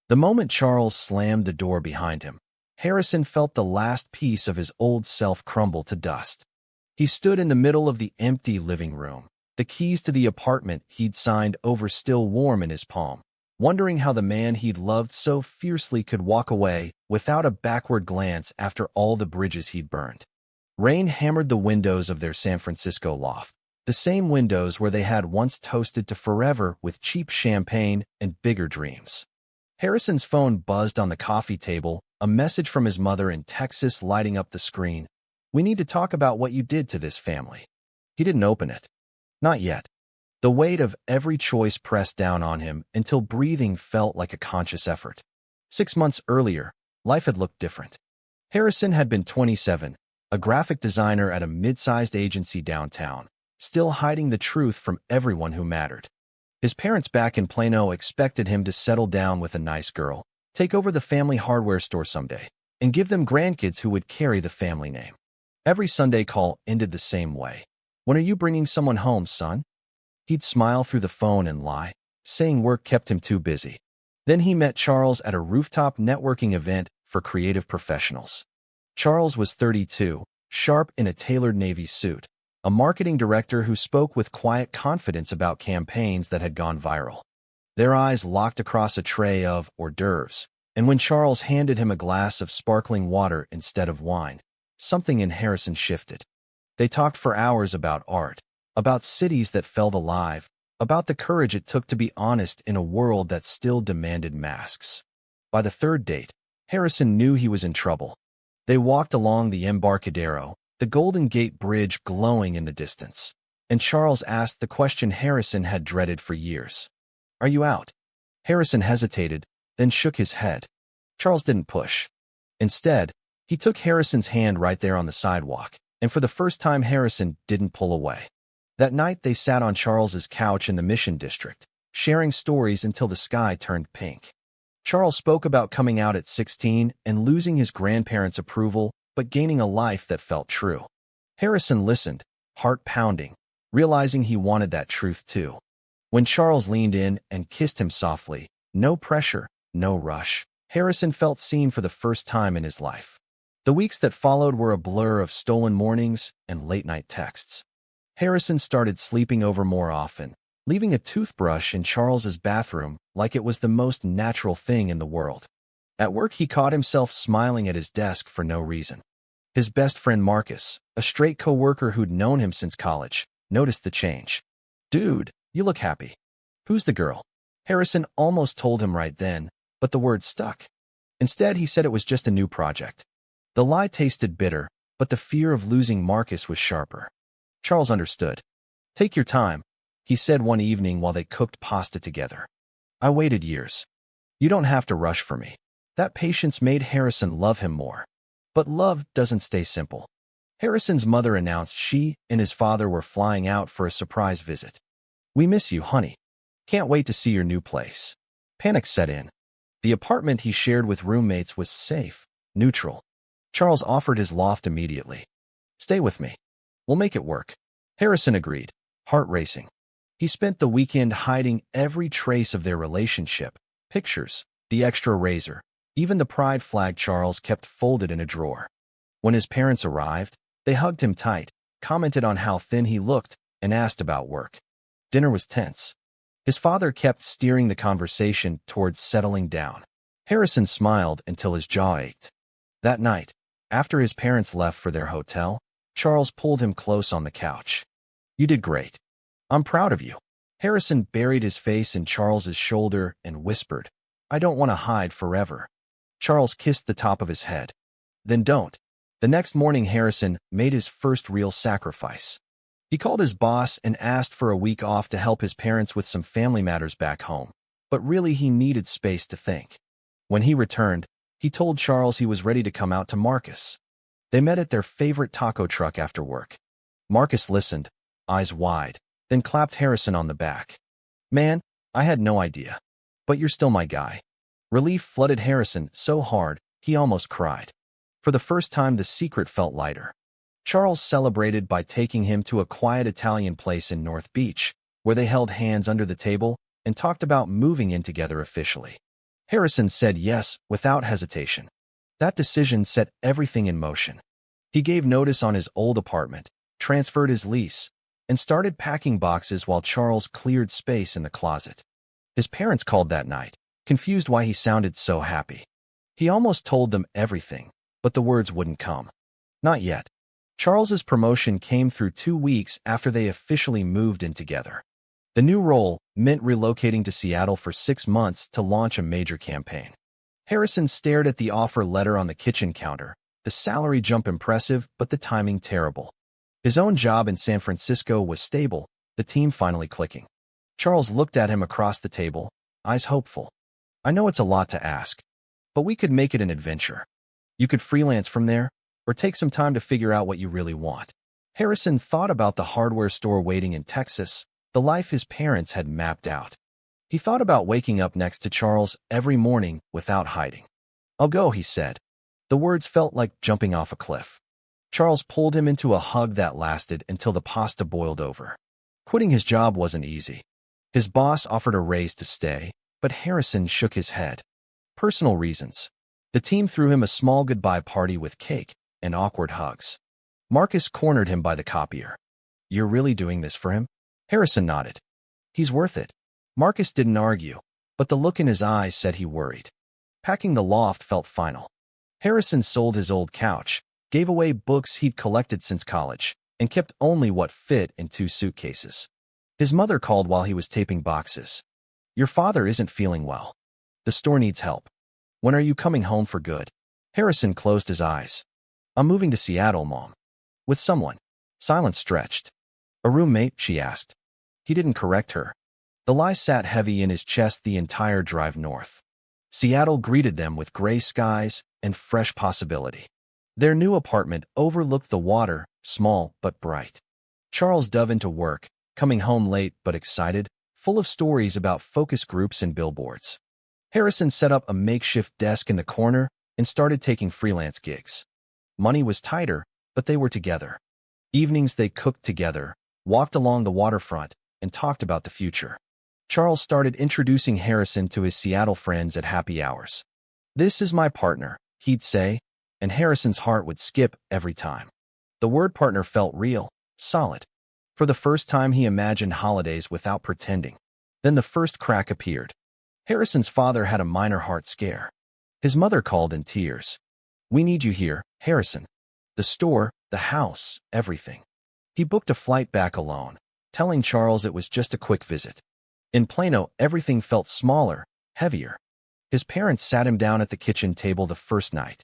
The moment Charles slammed the door behind him, Harrison felt the last piece of his old self crumble to dust. He stood in the middle of the empty living room, the keys to the apartment he'd signed over still warm in his palm, wondering how the man he'd loved so fiercely could walk away without a backward glance after all the bridges he'd burned. Rain hammered the windows of their San Francisco loft, the same windows where they had once toasted to forever with cheap champagne and bigger dreams. Harrison's phone buzzed on the coffee table, a message from his mother in Texas lighting up the screen. "We need to talk about what you did to this family." He didn't open it. Not yet. The weight of every choice pressed down on him until breathing felt like a conscious effort. 6 months earlier, life had looked different. Harrison had been 27, a graphic designer at a mid-sized agency downtown, still hiding the truth from everyone who mattered. His parents back in Plano expected him to settle down with a nice girl, take over the family hardware store someday, and give them grandkids who would carry the family name. Every Sunday call ended the same way. "When are you bringing someone home, son?" He'd smile through the phone and lie, saying work kept him too busy. Then he met Charles at a rooftop networking event for creative professionals. Charles was 32, sharp in a tailored navy suit, a marketing director who spoke with quiet confidence about campaigns that had gone viral. Their eyes locked across a tray of hors d'oeuvres, and when Charles handed him a glass of sparkling water instead of wine, something in Harrison shifted. They talked for hours about art, about cities that felt alive, about the courage it took to be honest in a world that still demanded masks. By the third date, Harrison knew he was in trouble. They walked along the Embarcadero, the Golden Gate Bridge glowing in the distance, and Charles asked the question Harrison had dreaded for years. "Are you out?" Harrison hesitated, then shook his head. Charles didn't push. Instead, he took Harrison's hand right there on the sidewalk, and for the first time Harrison didn't pull away. That night they sat on Charles's couch in the Mission District, sharing stories until the sky turned pink. Charles spoke about coming out at 16 and losing his grandparents' approval, but gaining a life that felt true. Harrison listened, heart pounding, realizing he wanted that truth too. When Charles leaned in and kissed him softly, no pressure, no rush, Harrison felt seen for the first time in his life. The weeks that followed were a blur of stolen mornings and late-night texts. Harrison started sleeping over more often, leaving a toothbrush in Charles's bathroom like it was the most natural thing in the world. At work, he caught himself smiling at his desk for no reason. His best friend Marcus, a straight coworker who'd known him since college, noticed the change. "Dude, you look happy. Who's the girl?" Harrison almost told him right then, but the word stuck. Instead, he said it was just a new project. The lie tasted bitter, but the fear of losing Marcus was sharper. Charles understood. "Take your time," he said one evening while they cooked pasta together. "I waited years. You don't have to rush for me." That patience made Harrison love him more. But love doesn't stay simple. Harrison's mother announced she and his father were flying out for a surprise visit. "We miss you, honey. Can't wait to see your new place." Panic set in. The apartment he shared with roommates was safe, neutral. Charles offered his loft immediately. "Stay with me. We'll make it work." Harrison agreed, heart racing. He spent the weekend hiding every trace of their relationship, pictures, the extra razor, even the pride flag Charles kept folded in a drawer. When his parents arrived, they hugged him tight, commented on how thin he looked, and asked about work. Dinner was tense. His father kept steering the conversation towards settling down. Harrison smiled until his jaw ached. That night, after his parents left for their hotel, Charles pulled him close on the couch. "You did great. I'm proud of you." Harrison buried his face in Charles's shoulder and whispered, "I don't want to hide forever." Charles kissed the top of his head. "Then don't." The next morning, Harrison made his first real sacrifice. He called his boss and asked for a week off to help his parents with some family matters back home, but really he needed space to think. When he returned, he told Charles he was ready to come out to Marcus. They met at their favorite taco truck after work. Marcus listened, eyes wide, then clapped Harrison on the back. "Man, I had no idea. But you're still my guy." Relief flooded Harrison so hard, he almost cried. For the first time, the secret felt lighter. Charles celebrated by taking him to a quiet Italian place in North Beach, where they held hands under the table and talked about moving in together officially. Harrison said yes without hesitation. That decision set everything in motion. He gave notice on his old apartment, transferred his lease, and started packing boxes while Charles cleared space in the closet. His parents called that night, confused why he sounded so happy. He almost told them everything, but the words wouldn't come. Not yet. Charles's promotion came through 2 weeks after they officially moved in together. The new role meant relocating to Seattle for 6 months to launch a major campaign. Harrison stared at the offer letter on the kitchen counter, the salary jump impressive, but the timing terrible. His own job in San Francisco was stable, the team finally clicking. Charles looked at him across the table, eyes hopeful. I know it's a lot to ask, but we could make it an adventure. You could freelance from there, or take some time to figure out what you really want. Harrison thought about the hardware store waiting in Texas, the life his parents had mapped out. He thought about waking up next to Charles every morning without hiding. I'll go, he said. The words felt like jumping off a cliff. Charles pulled him into a hug that lasted until the pasta boiled over. Quitting his job wasn't easy. His boss offered a raise to stay, but Harrison shook his head. Personal reasons. The team threw him a small goodbye party with cake and awkward hugs. Marcus cornered him by the copier. You're really doing this for him? Harrison nodded. He's worth it. Marcus didn't argue, but the look in his eyes said he worried. Packing the loft felt final. Harrison sold his old couch, gave away books he'd collected since college, and kept only what fit in 2 suitcases. His mother called while he was taping boxes. Your father isn't feeling well. The store needs help. When are you coming home for good? Harrison closed his eyes. I'm moving to Seattle, Mom. With someone. Silence stretched. A roommate, she asked. He didn't correct her. The lie sat heavy in his chest the entire drive north. Seattle greeted them with gray skies and fresh possibility. Their new apartment overlooked the water, small but bright. Charles dove into work, coming home late but excited, full of stories about focus groups and billboards. Harrison set up a makeshift desk in the corner and started taking freelance gigs. Money was tighter, but they were together. Evenings they cooked together, walked along the waterfront, and talked about the future. Charles started introducing Harrison to his Seattle friends at happy hours. This is my partner, he'd say, and Harrison's heart would skip every time. The word partner felt real, solid. For the first time he imagined holidays without pretending. Then the first crack appeared. Harrison's father had a minor heart scare. His mother called in tears. We need you here, Harrison. The store, the house, everything. He booked a flight back alone, telling Charles it was just a quick visit. In Plano, everything felt smaller, heavier. His parents sat him down at the kitchen table the first night.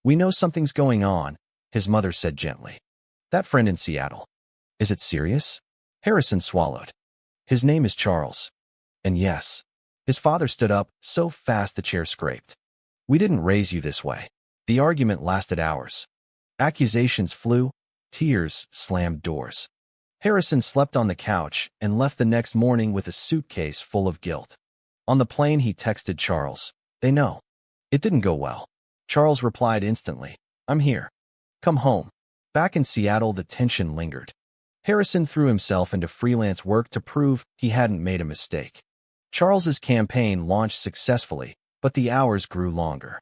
We know something's going on, his mother said gently. That friend in Seattle. Is it serious? Harrison swallowed. His name is Charles. And yes. His father stood up, so fast the chair scraped. We didn't raise you this way. The argument lasted hours. Accusations flew, tears slammed doors. Harrison slept on the couch and left the next morning with a suitcase full of guilt. On the plane he texted Charles. They know. It didn't go well. Charles replied instantly. I'm here. Come home. Back in Seattle the tension lingered. Harrison threw himself into freelance work to prove he hadn't made a mistake. Charles's campaign launched successfully, but the hours grew longer.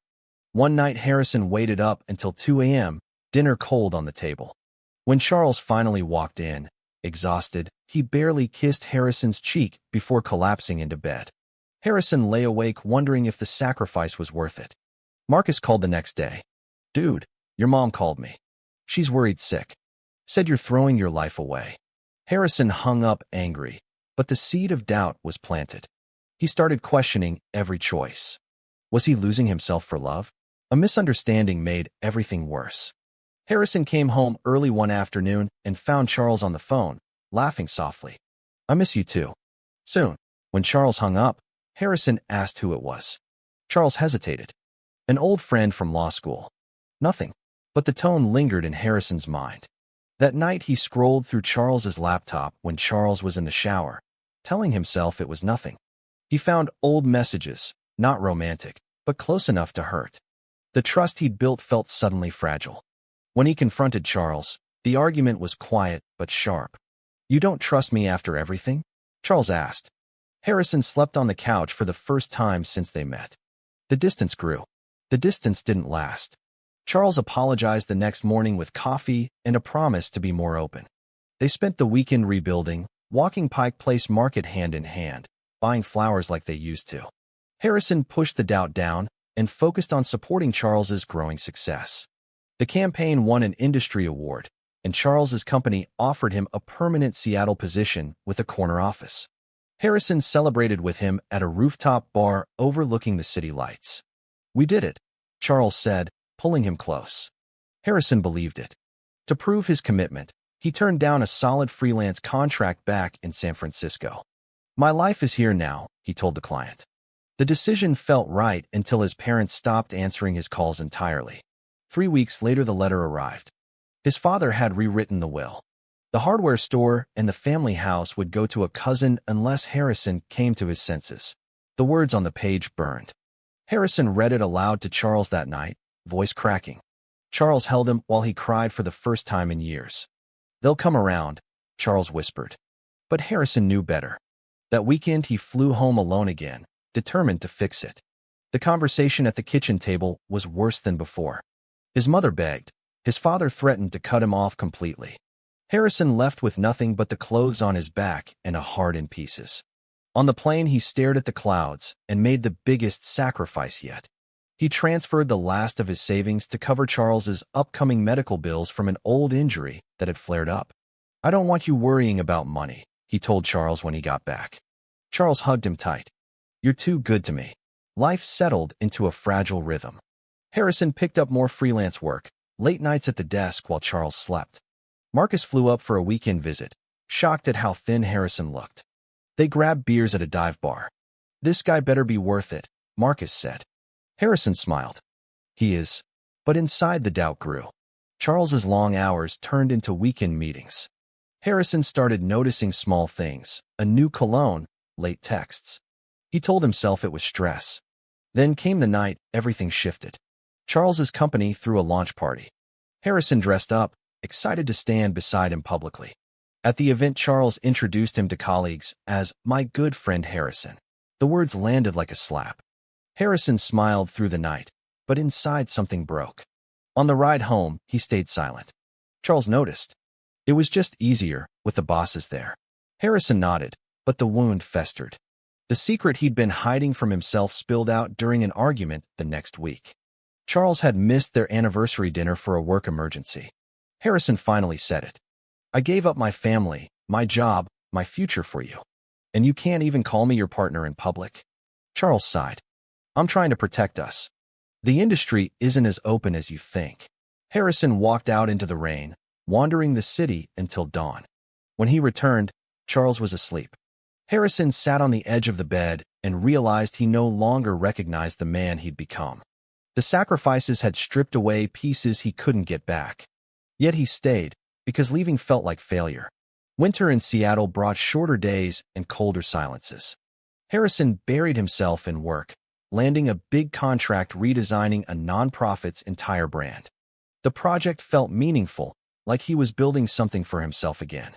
One night Harrison waited up until 2 a.m., dinner cold on the table. When Charles finally walked in, exhausted, he barely kissed Harrison's cheek before collapsing into bed. Harrison lay awake wondering if the sacrifice was worth it. Marcus called the next day. Dude, your mom called me. She's worried sick. Said you're throwing your life away. Harrison hung up angry, but the seed of doubt was planted. He started questioning every choice. Was he losing himself for love? A misunderstanding made everything worse. Harrison came home early one afternoon and found Charles on the phone, laughing softly. I miss you too. Soon. When Charles hung up, Harrison asked who it was. Charles hesitated. An old friend from law school. Nothing. But the tone lingered in Harrison's mind. That night he scrolled through Charles's laptop when Charles was in the shower, telling himself it was nothing. He found old messages, not romantic, but close enough to hurt. The trust he'd built felt suddenly fragile. When he confronted Charles, the argument was quiet but sharp. You don't trust me after everything? Charles asked. Harrison slept on the couch for the first time since they met. The distance grew. The distance didn't last. Charles apologized the next morning with coffee and a promise to be more open. They spent the weekend rebuilding, walking Pike Place Market hand in hand, buying flowers like they used to. Harrison pushed the doubt down and focused on supporting Charles's growing success. The campaign won an industry award, and Charles's company offered him a permanent Seattle position with a corner office. Harrison celebrated with him at a rooftop bar overlooking the city lights. "We did it," Charles said, pulling him close. Harrison believed it. To prove his commitment, he turned down a solid freelance contract back in San Francisco. "My life is here now," he told the client. The decision felt right until his parents stopped answering his calls entirely. 3 weeks later, the letter arrived. His father had rewritten the will. The hardware store and the family house would go to a cousin unless Harrison came to his senses. The words on the page burned. Harrison read it aloud to Charles that night, voice cracking. Charles held him while he cried for the first time in years. "They'll come around," Charles whispered. But Harrison knew better. That weekend he flew home alone again, determined to fix it. The conversation at the kitchen table was worse than before. His mother begged. His father threatened to cut him off completely. Harrison left with nothing but the clothes on his back and a heart in pieces. On the plane, he stared at the clouds and made the biggest sacrifice yet. He transferred the last of his savings to cover Charles's upcoming medical bills from an old injury that had flared up. "I don't want you worrying about money," he told Charles when he got back. Charles hugged him tight. "You're too good to me." Life settled into a fragile rhythm. Harrison picked up more freelance work, late nights at the desk while Charles slept. Marcus flew up for a weekend visit, shocked at how thin Harrison looked. They grabbed beers at a dive bar. "This guy better be worth it," Marcus said. Harrison smiled. "He is." But inside the doubt grew. Charles's long hours turned into weekend meetings. Harrison started noticing small things, a new cologne, late texts. He told himself it was stress. Then came the night everything shifted. Charles's company threw a launch party. Harrison dressed up, excited to stand beside him publicly. At the event, Charles introduced him to colleagues as "my good friend Harrison." The words landed like a slap. Harrison smiled through the night, but inside something broke. On the ride home, he stayed silent. Charles noticed. It was just easier with the bosses there. Harrison nodded, but the wound festered. The secret he'd been hiding from himself spilled out during an argument the next week. Charles had missed their anniversary dinner for a work emergency. Harrison finally said it. "I gave up my family, my job, my future for you. And you can't even call me your partner in public?" Charles sighed. "I'm trying to protect us. The industry isn't as open as you think." Harrison walked out into the rain, wandering the city until dawn. When he returned, Charles was asleep. Harrison sat on the edge of the bed and realized he no longer recognized the man he'd become. The sacrifices had stripped away pieces he couldn't get back. Yet he stayed, because leaving felt like failure. Winter in Seattle brought shorter days and colder silences. Harrison buried himself in work, landing a big contract redesigning a nonprofit's entire brand. The project felt meaningful, like he was building something for himself again.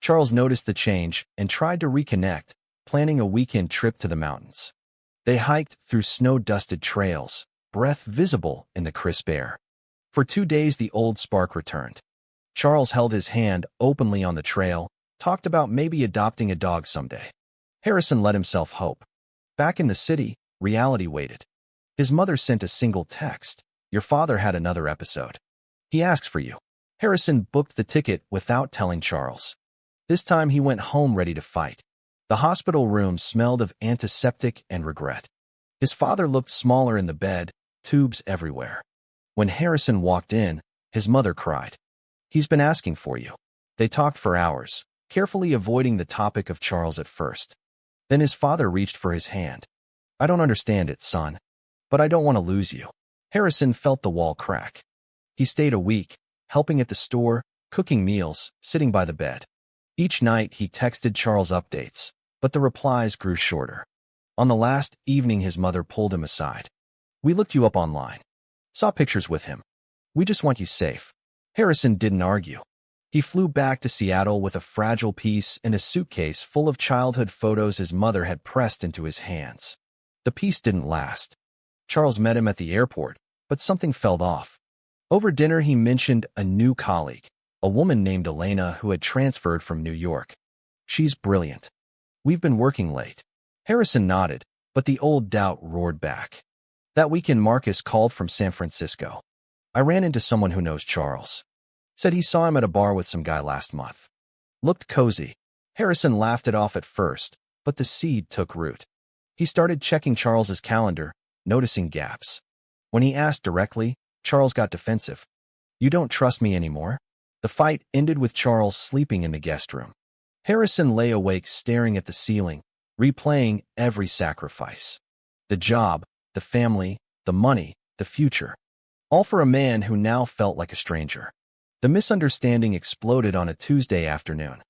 Charles noticed the change and tried to reconnect, planning a weekend trip to the mountains. They hiked through snow-dusted trails, breath visible in the crisp air. For 2 days, the old spark returned. Charles held his hand openly on the trail, talked about maybe adopting a dog someday. Harrison let himself hope. Back in the city, reality waited. His mother sent a single text. "Your father had another episode. He asks for you." Harrison booked the ticket without telling Charles. This time he went home ready to fight. The hospital room smelled of antiseptic and regret. His father looked smaller in the bed, tubes everywhere. When Harrison walked in, his mother cried. "He's been asking for you." They talked for hours, carefully avoiding the topic of Charles at first. Then his father reached for his hand. "I don't understand it, son, but I don't want to lose you." Harrison felt the wall crack. He stayed a week, helping at the store, cooking meals, sitting by the bed. Each night he texted Charles updates, but the replies grew shorter. On the last evening, his mother pulled him aside. "We looked you up online. Saw pictures with him. We just want you safe." Harrison didn't argue. He flew back to Seattle with a fragile piece and a suitcase full of childhood photos his mother had pressed into his hands. The piece didn't last. Charles met him at the airport, but something felt off. Over dinner, he mentioned a new colleague, a woman named Elena who had transferred from New York. She's brilliant. We've been working late. Harrison nodded, but the old doubt roared back. That weekend, Marcus called from San Francisco. I ran into someone who knows Charles. Said he saw him at a bar with some guy last month. Looked cozy. Harrison laughed it off at first, but the seed took root. He started checking Charles's calendar, noticing gaps. When he asked directly, Charles got defensive. You don't trust me anymore? The fight ended with Charles sleeping in the guest room. Harrison lay awake staring at the ceiling, replaying every sacrifice. The job, the family, the money, the future. All for a man who now felt like a stranger. The misunderstanding exploded on a Tuesday afternoon.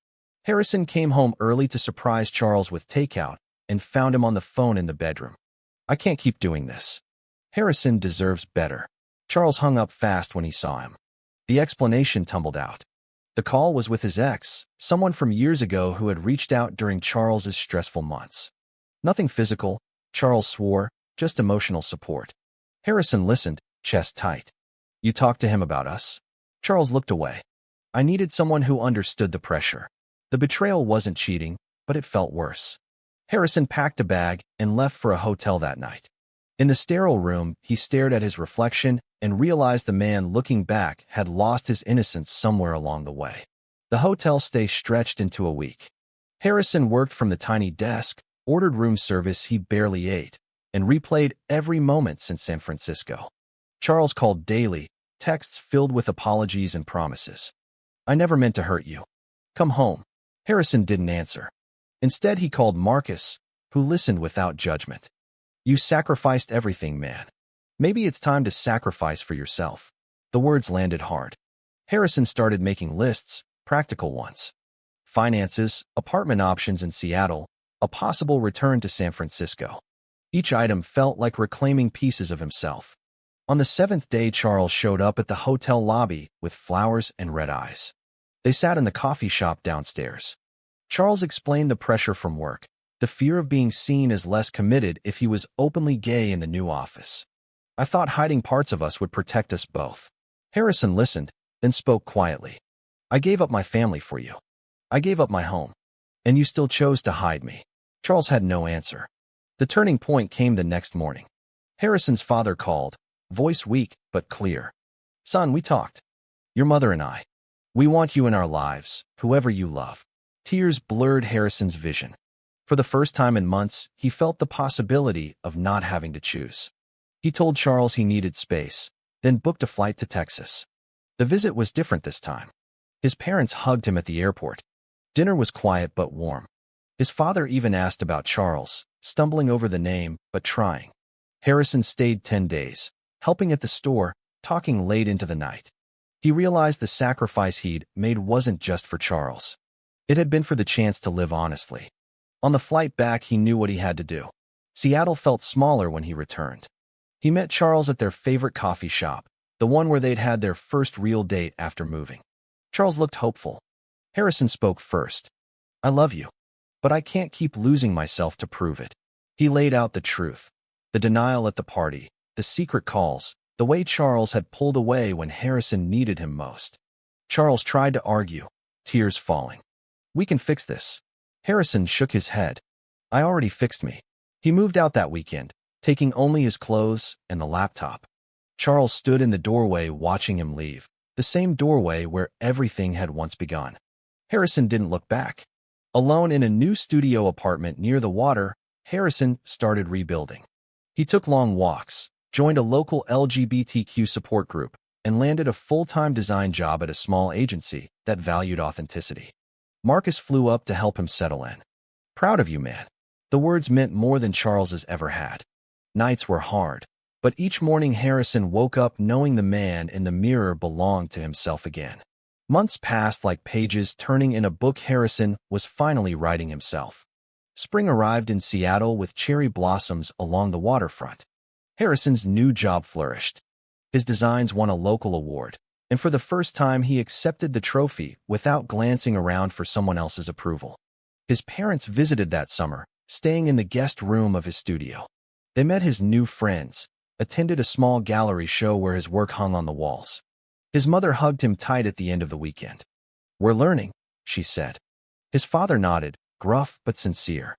Harrison came home early to surprise Charles with takeout and found him on the phone in the bedroom. I can't keep doing this. Harrison deserves better. Charles hung up fast when he saw him. The explanation tumbled out. The call was with his ex, someone from years ago who had reached out during Charles's stressful months. Nothing physical, Charles swore, just emotional support. Harrison listened, chest tight. You talked to him about us? Charles looked away. I needed someone who understood the pressure. The betrayal wasn't cheating, but it felt worse. Harrison packed a bag and left for a hotel that night. In the sterile room, he stared at his reflection and realized the man looking back had lost his innocence somewhere along the way. The hotel stay stretched into a week. Harrison worked from the tiny desk, ordered room service he barely ate, and replayed every moment since San Francisco. Charles called daily, texts filled with apologies and promises. I never meant to hurt you. Come home. Harrison didn't answer. Instead, he called Marcus, who listened without judgment. You sacrificed everything, man. Maybe it's time to sacrifice for yourself. The words landed hard. Harrison started making lists, practical ones. Finances, apartment options in Seattle, a possible return to San Francisco. Each item felt like reclaiming pieces of himself. On the seventh day, Charles showed up at the hotel lobby with flowers and red eyes. They sat in the coffee shop downstairs. Charles explained the pressure from work, the fear of being seen as less committed if he was openly gay in the new office. I thought hiding parts of us would protect us both. Harrison listened, then spoke quietly. I gave up my family for you. I gave up my home. And you still chose to hide me. Charles had no answer. The turning point came the next morning. Harrison's father called, voice weak but clear. Son, we talked. Your mother and I. We want you in our lives, whoever you love. Tears blurred Harrison's vision. For the first time in months, he felt the possibility of not having to choose. He told Charles he needed space, then booked a flight to Texas. The visit was different this time. His parents hugged him at the airport. Dinner was quiet but warm. His father even asked about Charles, stumbling over the name, but trying. Harrison stayed 10 days, helping at the store, talking late into the night. He realized the sacrifice he'd made wasn't just for Charles. It had been for the chance to live honestly. On the flight back, he knew what he had to do. Seattle felt smaller when he returned. He met Charles at their favorite coffee shop, the one where they'd had their first real date after moving. Charles looked hopeful. Harrison spoke first. I love you, but I can't keep losing myself to prove it. He laid out the truth. The denial at the party, the secret calls, the way Charles had pulled away when Harrison needed him most. Charles tried to argue, tears falling. We can fix this. Harrison shook his head. I already fixed me. He moved out that weekend, taking only his clothes and the laptop. Charles stood in the doorway watching him leave, the same doorway where everything had once begun. Harrison didn't look back. Alone in a new studio apartment near the water, Harrison started rebuilding. He took long walks, joined a local LGBTQ support group, and landed a full-time design job at a small agency that valued authenticity. Marcus flew up to help him settle in. Proud of you, man. The words meant more than Charles has ever had. Nights were hard, but each morning Harrison woke up knowing the man in the mirror belonged to himself again. Months passed like pages turning in a book Harrison was finally writing himself. Spring arrived in Seattle with cherry blossoms along the waterfront. Harrison's new job flourished. His designs won a local award, and for the first time he accepted the trophy without glancing around for someone else's approval. His parents visited that summer, staying in the guest room of his studio. They met his new friends, attended a small gallery show where his work hung on the walls. His mother hugged him tight at the end of the weekend. "We're learning," she said. His father nodded, gruff but sincere.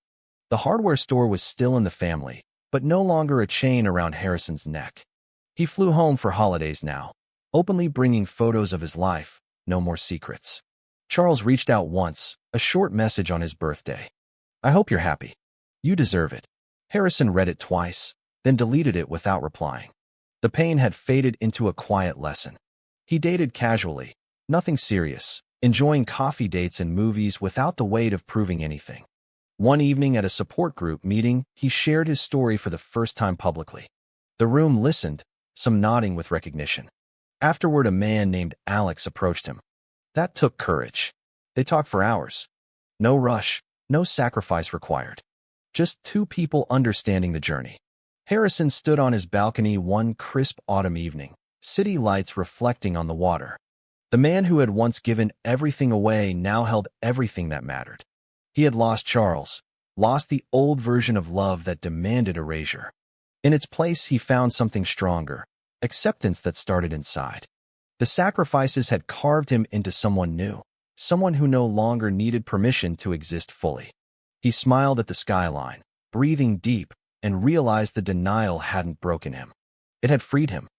The hardware store was still in the family, but no longer a chain around Harrison's neck. He flew home for holidays now, openly bringing photos of his life, no more secrets. Charles reached out once, a short message on his birthday. "I hope you're happy. You deserve it." Harrison read it twice, then deleted it without replying. The pain had faded into a quiet lesson. He dated casually, nothing serious, enjoying coffee dates and movies without the weight of proving anything. One evening at a support group meeting, he shared his story for the first time publicly. The room listened, some nodding with recognition. Afterward, a man named Alex approached him. That took courage. They talked for hours. No rush, no sacrifice required. Just two people understanding the journey. Harrison stood on his balcony one crisp autumn evening, city lights reflecting on the water. The man who had once given everything away now held everything that mattered. He had lost Charles, lost the old version of love that demanded erasure. In its place, he found something stronger, acceptance that started inside. The sacrifices had carved him into someone new, someone who no longer needed permission to exist fully. He smiled at the skyline, breathing deep, and realized the denial hadn't broken him. It had freed him.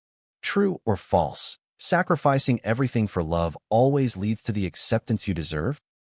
True or false, sacrificing everything for love always leads to the acceptance you deserve?